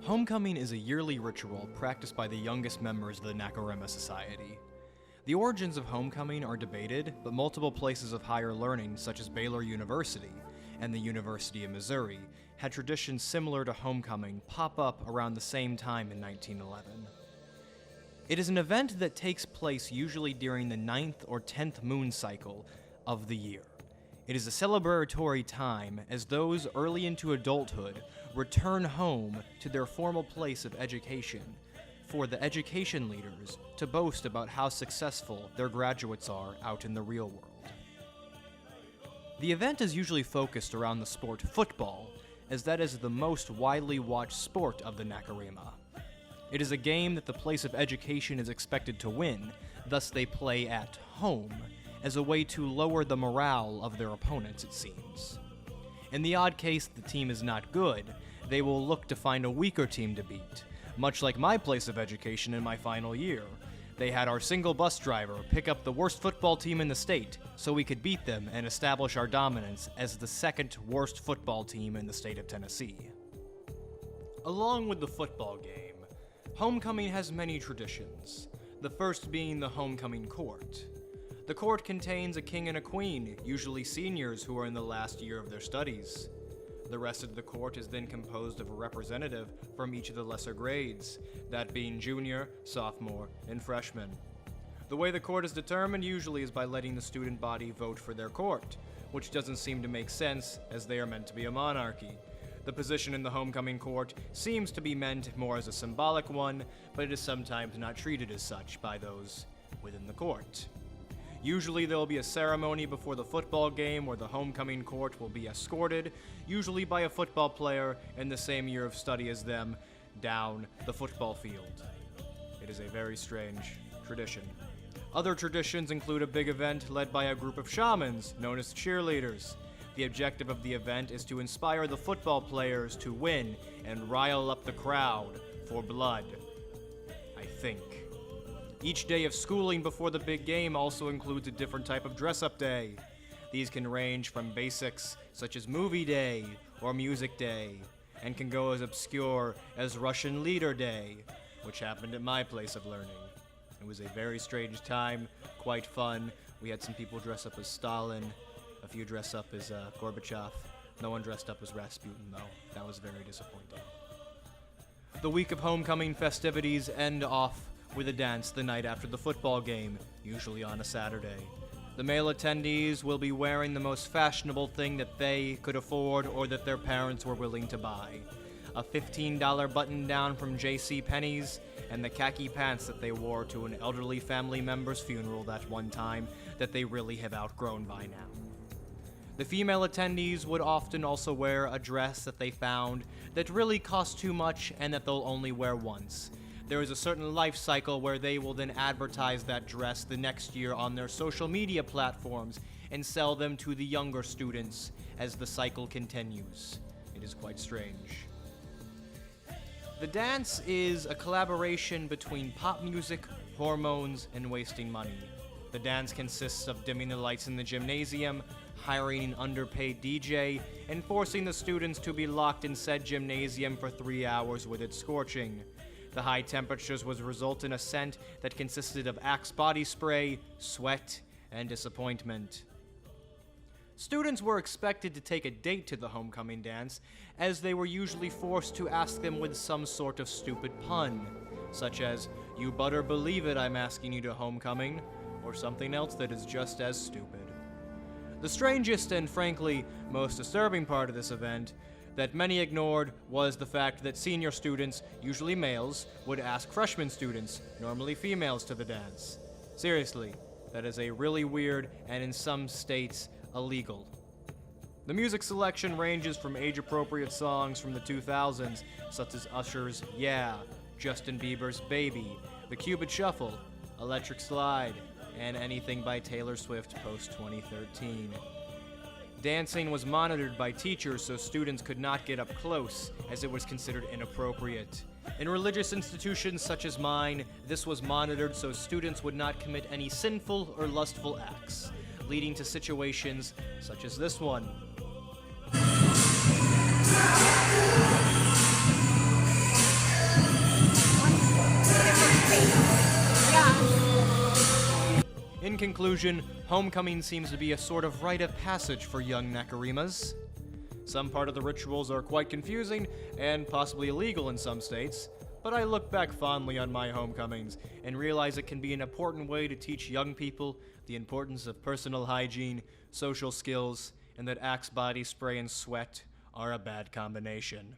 Homecoming is a yearly ritual practiced by the youngest members of the Nacirema Society. The origins of homecoming are debated, but multiple places of higher learning, such as Baylor University and the University of Missouri, had traditions similar to homecoming pop up around the same time in 1911. It is an event that takes place usually during the 9th or 10th moon cycle of the year. It is a celebratory time as those early into adulthood return home to their formal place of education for the education leaders to boast about how successful their graduates are out in the real world. The event is usually focused around the sport football, as that is the most widely watched sport of the Nacirema. It is a game that the place of education is expected to win, thus they play at home, as a way to lower the morale of their opponents, it seems. In the odd case the team is not good, they will look to find a weaker team to beat, much like my place of education in my final year. They had our single bus driver pick up the worst football team in the state so we could beat them and establish our dominance as the second worst football team in the state of Tennessee. Along with the football game, homecoming has many traditions, the first being the homecoming court. The court contains a king and a queen, usually seniors who are in the last year of their studies. The rest of the court is then composed of a representative from each of the lesser grades, that being junior, sophomore, and freshman. The way the court is determined usually is by letting the student body vote for their court, which doesn't seem to make sense as they are meant to be a monarchy. The position in the homecoming court seems to be meant more as a symbolic one, but it is sometimes not treated as such by those within the court. Usually there will be a ceremony before the football game where the homecoming court will be escorted, usually by a football player in the same year of study as them, down the football field. It is a very strange tradition. Other traditions include a big event led by a group of shamans known as cheerleaders. The objective of the event is to inspire the football players to win and rile up the crowd for blood, I think. Each day of schooling before the big game also includes a different type of dress-up day. These can range from basics such as movie day or music day, and can go as obscure as Russian leader day, which happened at my place of learning. It was a very strange time, quite fun. We had some people dress up as Stalin, a few dress up as Gorbachev. No one dressed up as Rasputin, though. That was very disappointing. The week of homecoming festivities end off with a dance the night after the football game, usually on a Saturday. The male attendees will be wearing the most fashionable thing that they could afford or that their parents were willing to buy. A $15 button-down from JCPenney's and the khaki pants that they wore to an elderly family member's funeral that one time that they really have outgrown by now. The female attendees would often also wear a dress that they found that really cost too much and that they'll only wear once. There is a certain life cycle where they will then advertise that dress the next year on their social media platforms and sell them to the younger students as the cycle continues. It is quite strange. The dance is a collaboration between pop music, hormones, and wasting money. The dance consists of dimming the lights in the gymnasium, hiring an underpaid DJ, and forcing the students to be locked in said gymnasium for 3 hours with it scorching. The high temperatures would result in a scent that consisted of Axe body spray, sweat, and disappointment. Students were expected to take a date to the homecoming dance, as they were usually forced to ask them with some sort of stupid pun, such as, "You better believe it, I'm asking you to homecoming," or something else that is just as stupid. The strangest and frankly most disturbing part of this event that many ignored was the fact that senior students, usually males, would ask freshman students, normally females, to the dance. Seriously, that is a really weird and in some states illegal. The music selection ranges from age-appropriate songs from the 2000s, such as Usher's Yeah, Justin Bieber's Baby, The Cupid Shuffle, Electric Slide, and anything by Taylor Swift post-2013. Dancing was monitored by teachers so students could not get up close, as it was considered inappropriate. In religious institutions such as mine, this was monitored so students would not commit any sinful or lustful acts, leading to situations such as this one. In conclusion, homecoming seems to be a sort of rite of passage for young Naciremas. Some part of the rituals are quite confusing and possibly illegal in some states, but I look back fondly on my homecomings and realize it can be an important way to teach young people the importance of personal hygiene, social skills, and that Axe body spray and sweat are a bad combination.